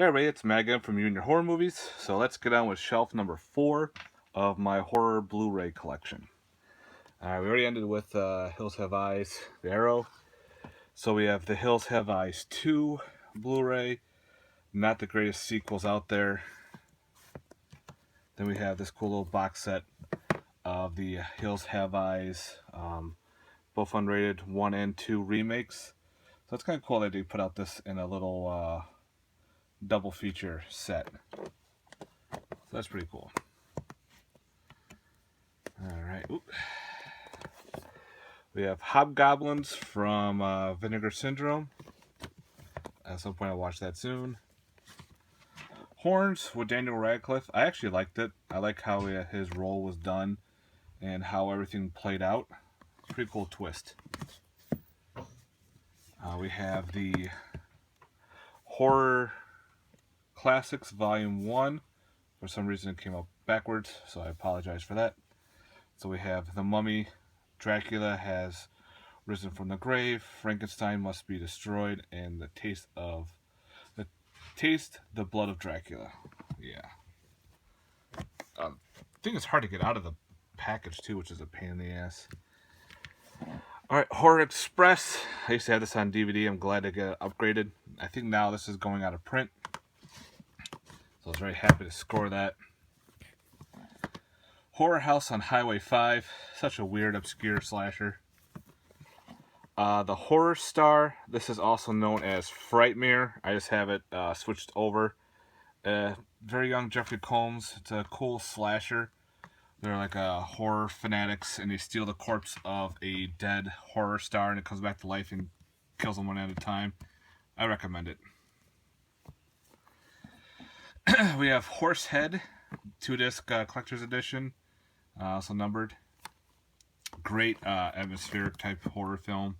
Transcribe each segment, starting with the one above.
Hey everybody, it's Matt again from You and Your Horror Movies. So let's get on with shelf number 4 of my horror Blu-ray collection. We already ended with Hills Have Eyes, The Arrow. So we have The Hills Have Eyes 2 Blu-ray. Not the greatest sequels out there. Then we have this cool little box set of the Hills Have Eyes, both unrated 1 and 2 remakes. So it's kind of cool that they put out this in a little double feature set. So that's pretty cool. Alright. We have Hobgoblins from Vinegar Syndrome. At some point I'll watch that soon. Horns with Daniel Radcliffe. I actually liked it. I like how his role was done and how everything played out. Pretty cool twist. We have the Horror Classics Volume 1. For some reason it came up backwards, so I apologize for that. So we have The Mummy, Dracula has risen from the grave, Frankenstein must be destroyed, and the blood of Dracula. Yeah. I think it's hard to get out of the package too, which is a pain in the ass. Alright, Horror Express. I used to have this on DVD. I'm glad to get it upgraded. I think now this is going out of print. So I was very happy to score that. Horror House on Highway 5. Such a weird, obscure slasher. The Horror Star. This is also known as Frightmare. I just have it switched over. Very young Jeffrey Combs. It's a cool slasher. They're like horror fanatics, and they steal the corpse of a dead horror star, and it comes back to life and kills them one at a time. I recommend it. We have Horsehead, 2-disc collector's edition, also numbered. Great atmospheric type horror film.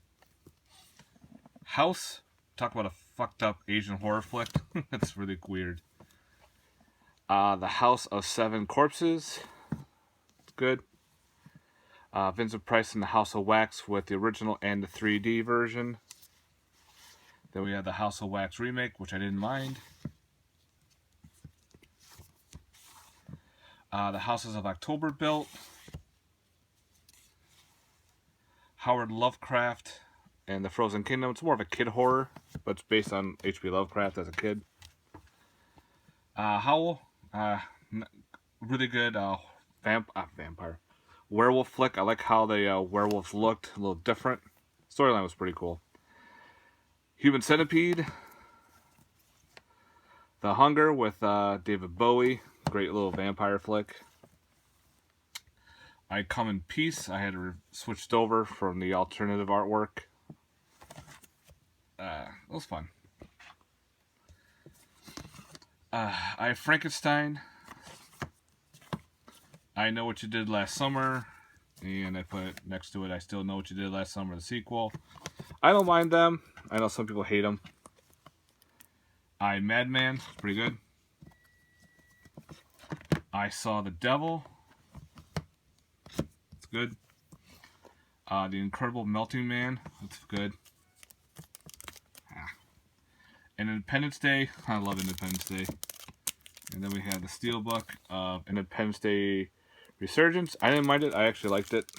House, talk about a fucked up Asian horror flick. That's really weird. The House of Seven Corpses. It's good. Vincent Price and the House of Wax with the original and the 3D version. Then we have the House of Wax remake, which I didn't mind. The Houses of October Built. Howard Lovecraft and the Frozen Kingdom. It's more of a kid horror, but it's based on H.P. Lovecraft as a kid. Howl. Really good vampire. Werewolf flick. I like how the werewolves looked. A little different. Storyline was pretty cool. Human Centipede. The Hunger with David Bowie. Great little vampire flick. I Come in Peace. I had switched over from the alternative artwork. It was fun. I have Frankenstein. I Know What You Did Last Summer. And I put next to it, I Still Know What You Did Last Summer, the sequel. I don't mind them. I know some people hate them. Madman. Pretty good. I Saw the Devil. It's good. The Incredible Melting Man. That's good. And Independence Day. I love Independence Day. And then we have the Steelbook of Independence Day Resurgence. I didn't mind it. I actually liked it.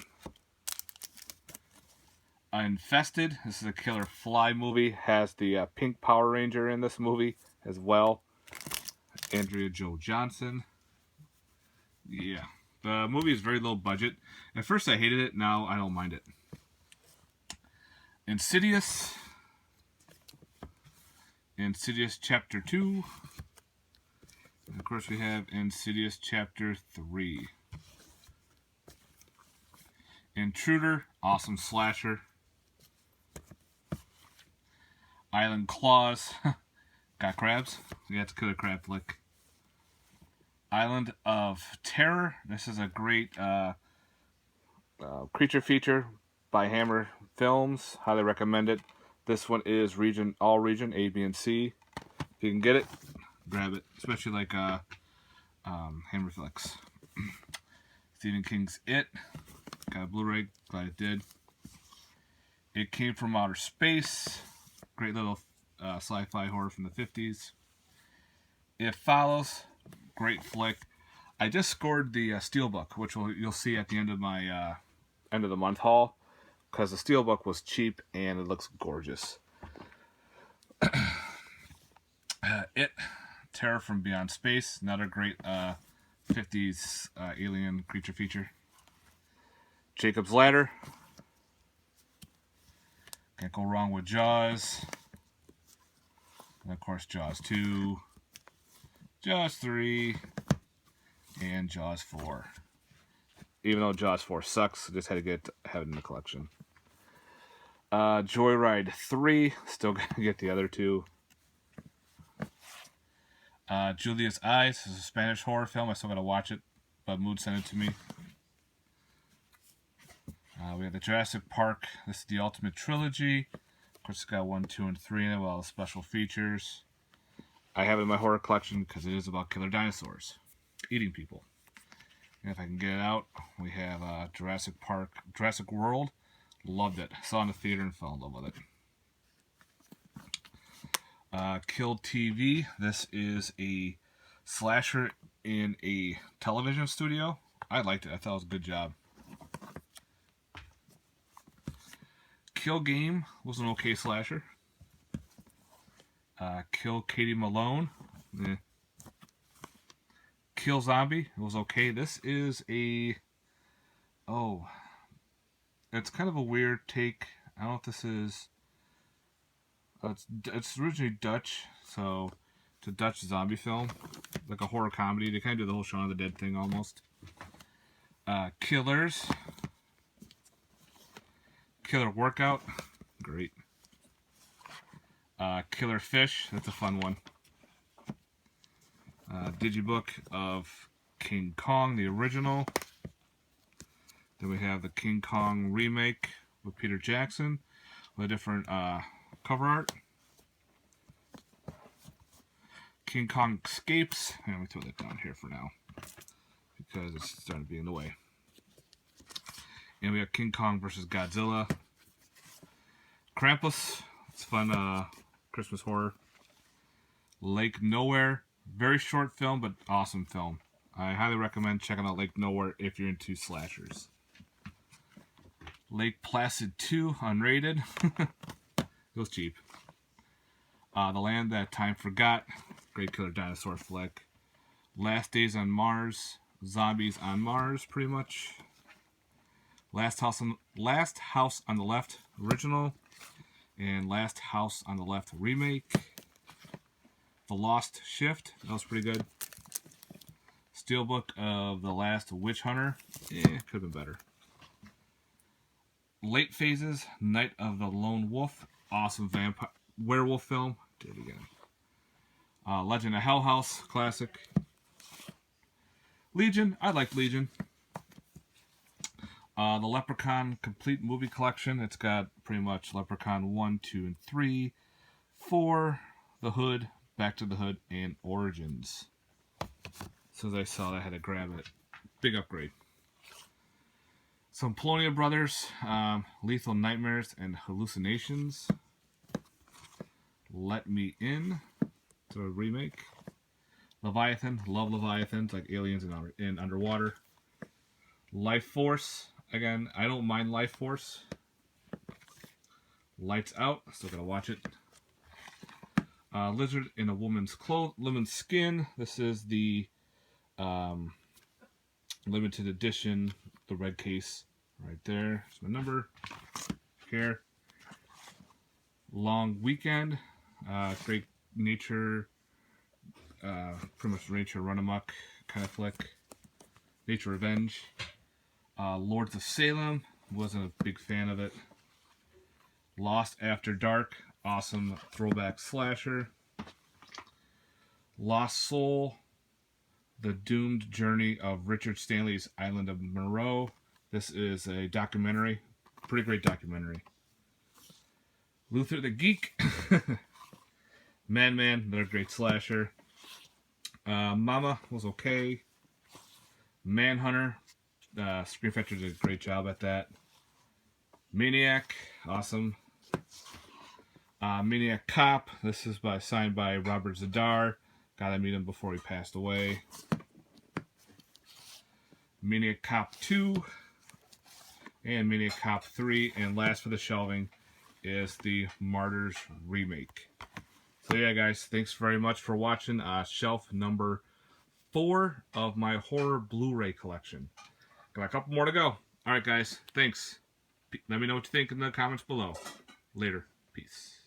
Infested. This is a killer fly movie. Has the pink Power Ranger in this movie as well. Andrea Jo Johnson. Yeah. The movie is very low budget. At first I hated it. Now I don't mind it. Insidious. Insidious Chapter 2. And of course we have Insidious Chapter 3. Intruder. Awesome slasher. Island Claws. Got crabs? Yeah, it's a killer crab flick. Island of Terror. This is a great creature feature by Hammer Films. Highly recommend it. This one is all region A, B, and C. If you can get it, grab it. Especially like Hammer Flicks. Stephen King's It. Got a Blu-ray. Glad it did. It Came from Outer Space. Great little sci-fi horror from the 50s. It Follows, great flick. I just scored the Steelbook, which you'll see at the end of my end of the month haul, because the Steelbook was cheap and it looks gorgeous. It, Terror from Beyond Space, another great 50s alien creature feature. Jacob's Ladder, can't go wrong with Jaws. And of course Jaws 2, Jaws 3, and Jaws 4. Even though Jaws 4 sucks, just had to have it in the collection. Joyride 3, still gonna get the other two. Julia's Eyes is a Spanish horror film. I still gotta watch it, but Mood sent it to me. We have the Jurassic Park. This is the Ultimate Trilogy. Of course, it's got 1, 2, and 3 in it with all the special features. I have it in my horror collection because it is about killer dinosaurs eating people. And if I can get it out, we have Jurassic World. Loved it. Saw it in the theater and fell in love with it. Kill TV. This is a slasher in a television studio. I liked it. I thought it was a good job. Kill Game was an okay slasher. Kill Katie Malone. Kill Zombie. It was okay. This is a... Oh. It's kind of a weird take. I don't know if this is... It's originally Dutch, so it's a Dutch zombie film. Like a horror comedy. They kind of do the whole Shaun of the Dead thing almost. Killers. Killer Workout. Great. Killer Fish. That's a fun one. Digibook of King Kong, the original. Then we have the King Kong remake with Peter Jackson with a different cover art. King Kong Escapes. And we throw that down here for now because it's starting to be in the way. And we have King Kong versus Godzilla. Krampus. It's fun Christmas horror. Lake Nowhere. Very short film, but awesome film. I highly recommend checking out Lake Nowhere if you're into slashers. Lake Placid 2, unrated. It was cheap. The Land That Time Forgot. Great killer dinosaur flick. Last Days on Mars. Zombies on Mars, pretty much. Last House on the Left original. And Last House on the Left remake. The Lost Shift. That was pretty good. Steelbook of The Last Witch Hunter. Could have been better. Late Phases. Night of the Lone Wolf. Awesome werewolf film. Did it again. Legend of Hell House. Classic. Legion. I like Legion. The Leprechaun Complete Movie Collection. It's got pretty much Leprechaun 1, 2, and 3. 4. The Hood. Back to the Hood. And Origins. As soon as I saw that, I had to grab it. Big upgrade. Some Polonia Brothers. Lethal Nightmares and Hallucinations. Let Me In. It's a remake. Leviathan. Love Leviathans, like aliens in underwater. Life Force. Again, I don't mind Life Force. Lights Out. Still gotta watch it. Lizard in a Woman's Skin. This is the limited edition, the red case right there. It's my number here. Long Weekend. Great nature, pretty much nature run amok kind of flick. Nature Revenge. Lords of Salem. Wasn't a big fan of it. Lost After Dark. Awesome throwback slasher. Lost Soul. The Doomed Journey of Richard Stanley's Island of Moreau. This is a documentary. Pretty great documentary. Luther the Geek. Man, another great slasher. Mama was okay. Manhunter. Screen Factory did a great job at that. Maniac. Awesome. Maniac Cop. This is signed by Robert Zadar. Got to meet him before he passed away. Maniac Cop 2 and Maniac Cop 3. And last for the shelving is the Martyrs remake. So yeah, guys, thanks very much for watching shelf number 4 of my horror Blu-ray collection. Got a couple more to go. All right, guys, thanks. Let me know what you think in the comments below. Later. Peace.